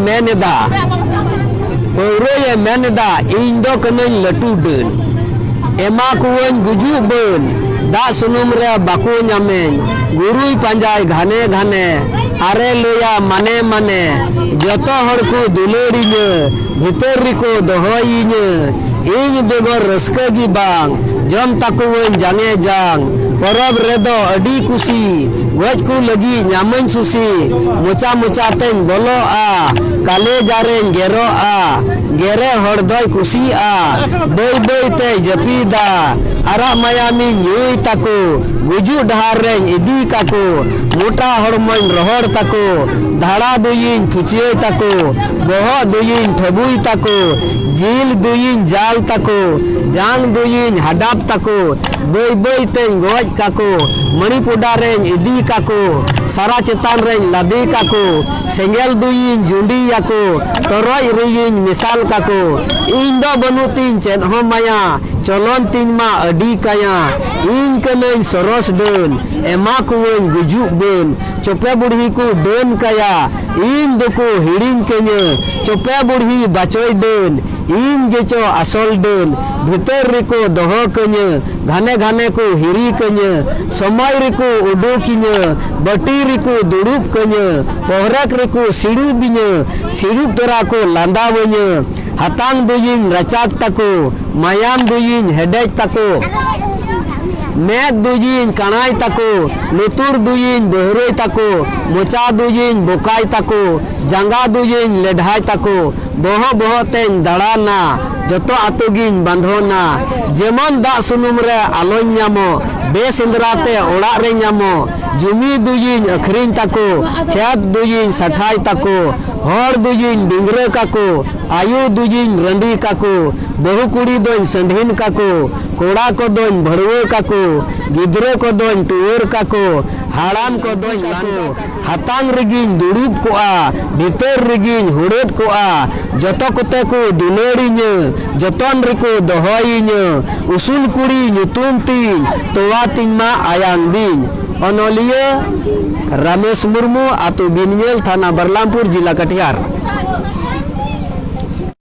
मेनेदा पौरोये मेनेदा इन दो कनन लटू डन एमा कुवन गुजू बन दा सुनुम रे बाको नामें गुरुई पंजाय घाने घाने आरे लोया माने माने जतो हड़ को दुलेड़ीने भीतर रिको दोहईने इन बेगर रस्का गी बांग जम ताकुवन जांगे जांग परब रेदो अडी कुसी गज को लगी न्यामन सुसी मोचा मोचा तेन बोलो आ काले जारें गेरो आ गेरे हड़दय कुसी आ बई बई ते जपीदा आरा मायामी न्यूई ताको गुजू डहार रे इदी काको मोटा हड़मन रहड़ ताको धाड़ा दुयिन फुचिये ताको बहो दुयिन ठबुई ताको जील दुयिन जाल ताको जांग दुयिन हडाप ताको बई बई ते गज काको मणिपुडा रे इदी काको सारा चेतान रे लादी काको सेंगेल दुयिन जुंडी याको तरोय रियिन मिसाल काको इन दो बनुतीन चेन हो माया चलन तीन मा अडी काया इन कनन सरस डन एमा कुवन गुजू बन चोपे बुढ़ी को डन काया इन दोको हिड़िन केने चोपे बुढ़ी बाचोय डन इन गेचो असल डन भीतर रिको दोहो कने घाने घाने को हिरी कने समय रिको उडोकिने बटी रिको दुड़ुब कने पोहरक रिको सिड़ू बिने सिड़ू तोरा को लांदा वने हातांग दुयिन रचाक ताको मायाम दुयिन हेडेज ताको मेद दुयिन कणाय ताको लुतुर दुयिन बहरोय ताको मोचा दुयिन बोकाय ताको जांगा दुयिन लेढ़ाय ताको बहो बहो तेन दाड़ाना जतो आतुगिन बांधोना जेमन दा सुनुम रे आलोय न्यामो बेसेंद्राते ओड़ा रे न्यामो जुमी दुयिन अखरिन ताको खेत दुयिन सठाय ताको हर दुयिन डिंगरे काको आयु दुयिन रंडी काको बहु कुड़ी दोन संढीन काको कोड़ा को दोन भड़वे काको गिद्रे को दोन टुवर काको हाड़ाम को दोन काको हातांग रिगिन दुड़ुब कोआ भीतर रिगिन हुड़ेट कोआ जतो कोते को दुलेड़ीने जतन रिको दोहईने उसूल कुड़ी नुतुम तीन तोवा तीन मा आयांग बिन अनोलिये रमेश मुर्मू आतु बिनमेल थाना बरलामपुर जिला कटिहार।